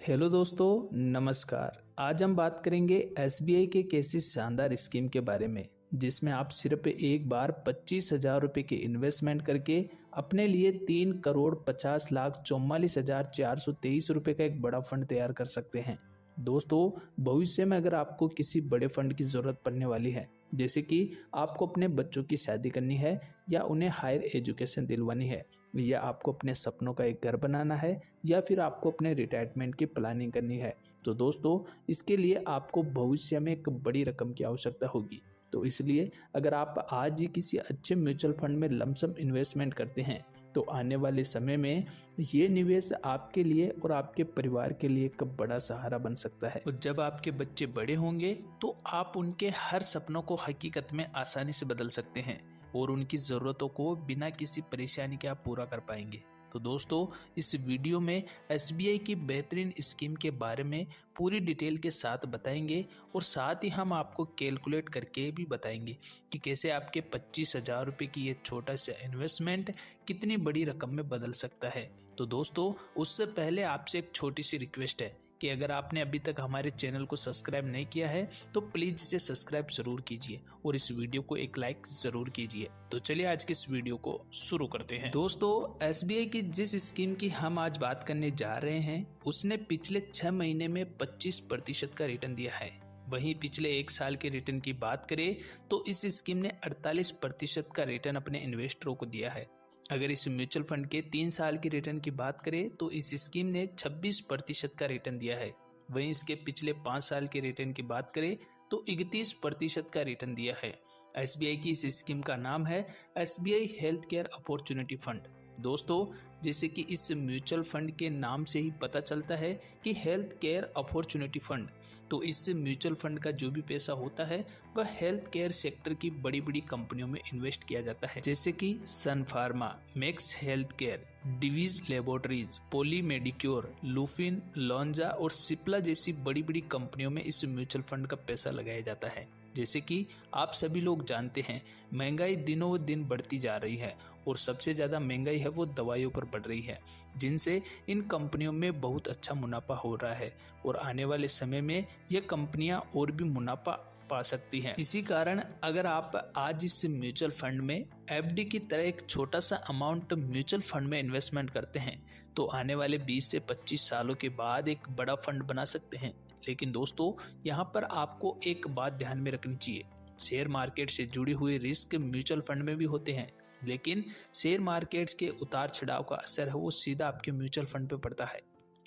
Hello दोस्तों, नमस्कार। आज हम बात करेंगे एसबीआई के कैसी शानदार स्कीम के बारे में, जिसमें आप सिर्फ एक बार 25,000 रुपये के इन्वेस्टमेंट करके अपने लिए 3,50,44,423 रुपये का एक बड़ा फंड तैयार कर सकते हैं। दोस्तों, भविष्य में अगर आपको किसी बड़े फंड की जरूरत पड़ने वाली है, जैसे कि आपको अपने बच्चों की शादी करनी है या उन्हें हायर एजुकेशन दिलवानी है, या आपको अपने सपनों का एक घर बनाना है, या फिर आपको अपने रिटायरमेंट की प्लानिंग करनी है, तो दोस्तों इसके लिए आपको भविष्य में एक बड़ी रकम की आवश्यकता होगी। तो इसलिए अगर आप आज ही किसी अच्छे म्यूचुअल फंड में लमसम इन्वेस्टमेंट करते हैं, तो आने वाले समय में ये निवेश आपके लिए और आपके परिवार के लिए एक बड़ा सहारा बन सकता है। और जब आपके बच्चे बड़े होंगे तो आप उनके हर सपनों को हकीकत में आसानी से बदल सकते हैं और उनकी ज़रूरतों को बिना किसी परेशानी के आप पूरा कर पाएंगे। तो दोस्तों, इस वीडियो में एसबीआई की बेहतरीन स्कीम के बारे में पूरी डिटेल के साथ बताएंगे और साथ ही हम आपको कैलकुलेट करके भी बताएंगे कि कैसे आपके 25,000 रुपये की ये छोटा सा इन्वेस्टमेंट कितनी बड़ी रकम में बदल सकता है। तो दोस्तों, उससे पहले आपसे एक छोटी सी रिक्वेस्ट है कि अगर आपने अभी तक हमारे चैनल को सब्सक्राइब नहीं किया है तो प्लीज इसे सब्सक्राइब जरूर कीजिए और इस वीडियो को एक लाइक जरूर कीजिए। तो चलिए आज के इस वीडियो को शुरू करते हैं। दोस्तों, एसबीआई की जिस स्कीम की हम आज बात करने जा रहे हैं, उसने पिछले 6 महीने में 25% का रिटर्न दिया है। वहीं पिछले 1 साल के रिटर्न की बात करें तो इस स्कीम ने 48% का रिटर्न अपने इन्वेस्टरों को दिया है। अगर इस म्यूचुअल फंड के 3 साल की रिटर्न की बात करें तो इस स्कीम ने 26% का रिटर्न दिया है। वहीं इसके पिछले 5 साल के रिटर्न की बात करें तो 31% का रिटर्न दिया है। एसबीआई की इस स्कीम का नाम है SBI health care opportunity fund. दोस्तों, जैसे कि इस म्यूचुअल फंड के नाम से ही पता चलता है कि हेल्थ केयर अपॉर्चुनिटी फंड, तो इस म्यूचुअल फंड का जो भी पैसा होता है वह हेल्थ केयर सेक्टर की बड़ी बड़ी कंपनियों में इन्वेस्ट किया जाता है, जैसे कि सन फार्मा, मैक्स हेल्थ केयर, डिवीज लेबोरेटरीज, पॉली मेडिक्योर, लुफिन, लॉन्जा और सिप्ला जैसी बड़ी बड़ी कंपनियों में इस म्यूचुअल फंड का पैसा लगाया जाता है। जैसे कि आप सभी लोग जानते हैं, महंगाई दिनों दिन बढ़ती जा रही है और सबसे ज़्यादा महंगाई है वो दवाइयों पर बढ़ रही है, जिनसे इन कंपनियों में बहुत अच्छा मुनाफा हो रहा है और आने वाले समय में ये कंपनियां और भी मुनाफा पा सकती हैं। इसी कारण अगर आप आज इस म्यूचुअल फंड में एफडी की तरह एक छोटा सा अमाउंट म्यूचुअल फंड में इन्वेस्टमेंट करते हैं तो आने वाले 20 से 25 सालों के बाद एक बड़ा फंड बना सकते हैं। लेकिन दोस्तों, यहाँ पर आपको एक बात ध्यान में रखनी चाहिए, शेयर मार्केट से जुड़ी हुई रिस्क म्यूचुअल फंड में भी होते हैं, लेकिन शेयर मार्केट के उतार चढ़ाव का असर है वो सीधा आपके म्यूचुअल फंड पे पड़ता है।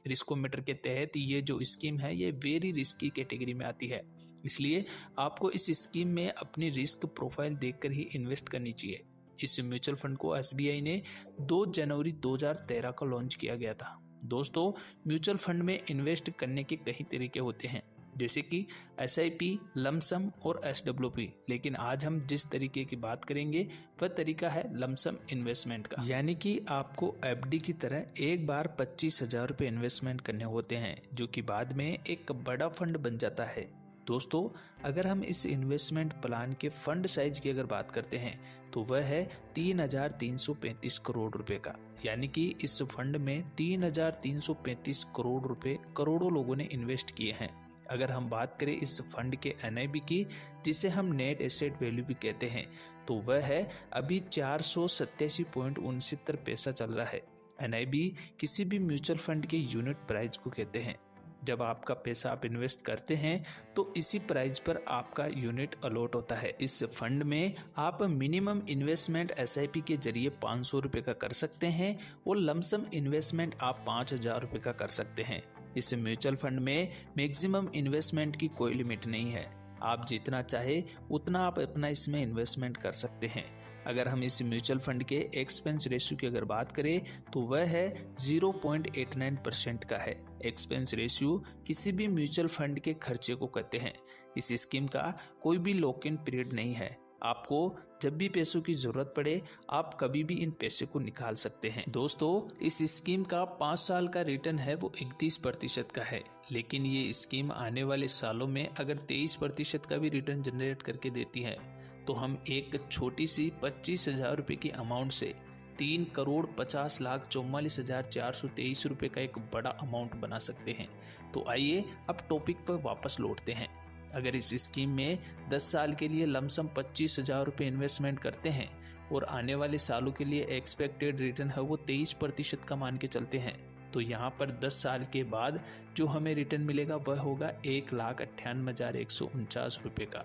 रिस्कोमीटर के तहत ये जो स्कीम है ये वेरी रिस्की कैटेगरी में आती है, इसलिए आपको इस स्कीम में अपनी रिस्क प्रोफाइल देखकर ही इन्वेस्ट करनी चाहिए। इस म्यूचुअल फंड को एसबीआई ने 2 जनवरी 2013 को लॉन्च किया गया था। दोस्तों, म्यूचुअल फंड में इन्वेस्ट करने के कई तरीके होते हैं, जैसे कि एसआईपी, लमसम और एसडब्ल्यूपी, लेकिन आज हम जिस तरीके की बात करेंगे वह तरीका है लमसम इन्वेस्टमेंट का, यानी कि आपको एफडी की तरह एक बार 25,000 रुपये इन्वेस्टमेंट करने होते हैं, जो कि बाद में एक बड़ा फंड बन जाता है। दोस्तों, अगर हम इस इन्वेस्टमेंट प्लान के फंड साइज की अगर बात करते हैं तो वह है 3,335 करोड़ रुपए का, यानी कि इस फंड में 3,335 करोड़ रुपए करोड़ों लोगों ने इन्वेस्ट किए हैं। अगर हम बात करें इस फंड के एनआईवी की, जिसे हम नेट एसेट वैल्यू भी कहते हैं, तो वह है अभी 487.69 पैसा चल रहा है। एनआईवी किसी भी म्यूचुअल फंड के यूनिट प्राइस को कहते हैं। जब आपका पैसा आप इन्वेस्ट करते हैं तो इसी प्राइस पर आपका यूनिट अलॉट होता है। इस फंड में आप मिनिमम इन्वेस्टमेंट एसआईपी के जरिए 500 रुपये का कर सकते हैं और लमसम इन्वेस्टमेंट आप 5,000 रुपये का कर सकते हैं। इस म्यूचुअल फंड में मैक्सिमम इन्वेस्टमेंट की कोई लिमिट नहीं है, आप जितना चाहे उतना आप अपना इसमें इन्वेस्टमेंट कर सकते हैं। अगर हम इस म्यूचुअल फंड के एक्सपेंस रेशियो की अगर बात करें तो वह है 0.89% का है। एक्सपेंस रेशियो किसी भी म्यूचुअल फंड के खर्चे को कहते हैं। इस स्कीम का कोई भी लॉक इन पीरियड नहीं है, आपको जब भी पैसों की जरूरत पड़े आप कभी भी इन पैसे को निकाल सकते हैं। दोस्तों, इस स्कीम का 5 साल का रिटर्न है वो 31% का है, लेकिन ये स्कीम आने वाले सालों में अगर 23% का भी रिटर्न जनरेट करके देती है तो हम एक छोटी सी 25,000 रुपये की अमाउंट से 3,50,44,44,423 रुपये का एक बड़ा अमाउंट बना सकते हैं। तो आइए अब टॉपिक पर वापस लौटते हैं। अगर इस स्कीम में 10 साल के लिए लमसम 25,000 रुपये इन्वेस्टमेंट करते हैं और आने वाले सालों के लिए एक्सपेक्टेड रिटर्न है वो 23% का मान के चलते हैं, तो यहाँ पर 10 साल के बाद जो हमें रिटर्न मिलेगा वह होगा 1,98,149 रुपये का।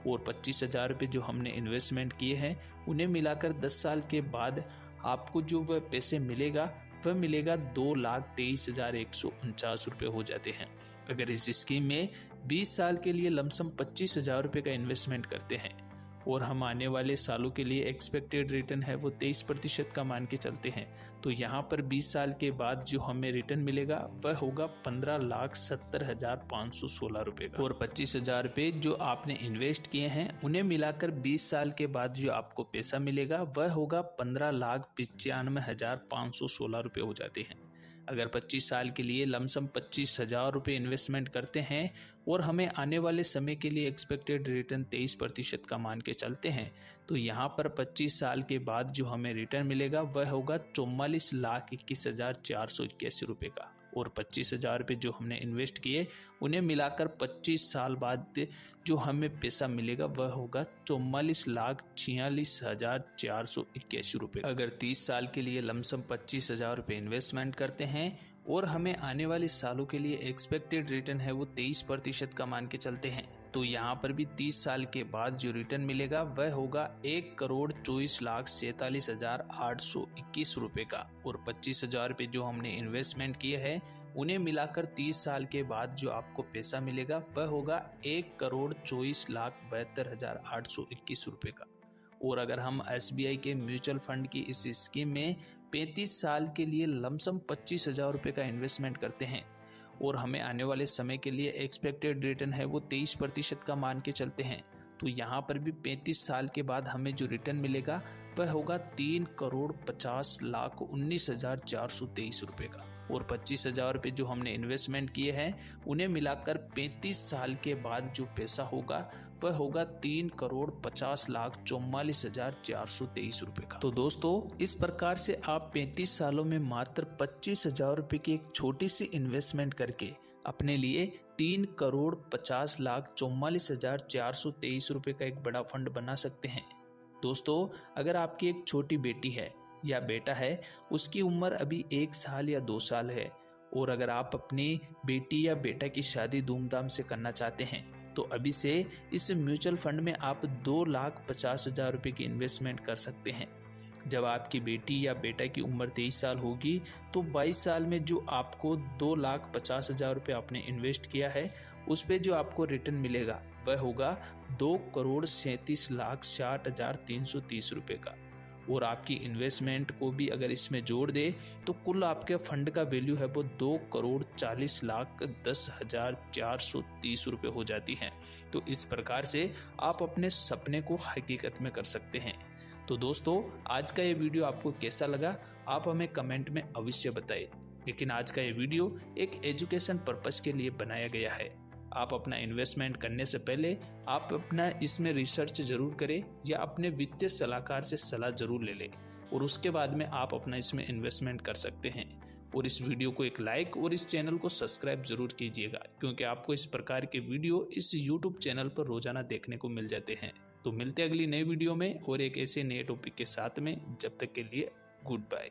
और 25,000 रुपये जो हमने इन्वेस्टमेंट किए हैं उन्हें मिलाकर 10 साल के बाद आपको जो वह पैसे मिलेगा वह मिलेगा 2,23,149 रुपये हो जाते हैं। अगर इस स्कीम में 20 साल के लिए लमसम 25,000 रुपये का इन्वेस्टमेंट करते हैं और हम आने वाले सालों के लिए एक्सपेक्टेड रिटर्न है वो 23% का मान के चलते हैं, तो यहाँ पर 20 साल के बाद जो हमें रिटर्न मिलेगा वह होगा 15,70,516 रुपये का। और 25,000 रुपये जो आपने इन्वेस्ट किए हैं उन्हें मिलाकर 20 साल के बाद जो आपको पैसा मिलेगा वह होगा 15,95,516 रुपये हो जाते हैं। अगर 25 साल के लिए लमसम 25,000 रुपये इन्वेस्टमेंट करते हैं और हमें आने वाले समय के लिए एक्सपेक्टेड रिटर्न 23% का मान के चलते हैं, तो यहाँ पर 25 साल के बाद जो हमें रिटर्न मिलेगा वह होगा 44,21,481 रुपये का। और 25,000 रुपये जो हमने इन्वेस्ट किए उन्हें मिलाकर 25 साल बाद जो हमें पैसा मिलेगा वह होगा 44,46,481 रुपये। अगर 30 साल के लिए लमसम 25,000 रुपये इन्वेस्टमेंट करते हैं और हमें आने वाले सालों के लिए एक्सपेक्टेड रिटर्न है वो 23% का मान के चलते हैं, तो यहाँ पर भी 30 साल के बाद जो रिटर्न मिलेगा वह होगा 1,24,47,821 रुपये का। और 25,000 रुपये जो हमने इन्वेस्टमेंट किए हैं उन्हें मिलाकर 30 साल के बाद जो आपको पैसा मिलेगा वह होगा 1,24,72,821 रुपये का। और अगर हम SBI के म्यूचुअल फंड की इस स्कीम में 35 साल के लिए लमसम 25,000 रुपये का इन्वेस्टमेंट करते हैं और हमें आने वाले समय के लिए एक्सपेक्टेड रिटर्न है वो 23% का मान के चलते हैं, तो यहाँ पर भी 35 साल के बाद हमें जो रिटर्न मिलेगा वह होगा 3,50,19,423 रुपये का। और 25,000 रुपये जो हमने इन्वेस्टमेंट किए हैं उन्हें मिलाकर 35 साल के बाद जो पैसा होगा वह होगा 3,50,44,423 रुपये का। तो दोस्तों इस प्रकार से आप 35 सालों में मात्र 25,000 रुपये की एक छोटी सी इन्वेस्टमेंट करके अपने लिए 3,50,44,423 रुपये का एक बड़ा फंड बना सकते हैं। दोस्तों अगर आपकी एक छोटी बेटी है या बेटा है, उसकी उम्र अभी 1 साल या 2 साल है और अगर आप अपनी बेटी या बेटा की शादी धूमधाम से करना चाहते हैं तो अभी से इस म्यूचुअल फंड में आप 2,50,000 रुपये की इन्वेस्टमेंट कर सकते हैं। जब आपकी बेटी या बेटा की उम्र 23 साल होगी तो 22 साल में जो आपको 2,50,000 रुपये आपने इन्वेस्ट किया है उस पे जो आपको रिटर्न मिलेगा वह होगा 2,37,60,330 रुपये का। और आपकी इन्वेस्टमेंट को भी अगर इसमें जोड़ दे तो कुल आपके फंड का वैल्यू है वो 2,40,10,430 रुपये हो जाती है। तो इस प्रकार से आप अपने सपने को हकीकत में कर सकते हैं। तो दोस्तों आज का ये वीडियो आपको कैसा लगा आप हमें कमेंट में अवश्य बताएं। लेकिन आज का ये वीडियो एक एजुकेशन पर्पस के लिए बनाया गया है। आप अपना इन्वेस्टमेंट करने से पहले आप अपना इसमें रिसर्च जरूर करें या अपने वित्तीय सलाहकार से सलाह जरूर ले लें और उसके बाद में आप अपना इसमें इन्वेस्टमेंट कर सकते हैं। और इस वीडियो को एक लाइक और इस चैनल को सब्सक्राइब जरूर कीजिएगा, क्योंकि आपको इस प्रकार के वीडियो इस YouTube चैनल पर रोजाना देखने को मिल जाते हैं। तो मिलते हैं अगली नई वीडियो में और एक ऐसे नए टॉपिक के साथ में। जब तक के लिए गुड बाय।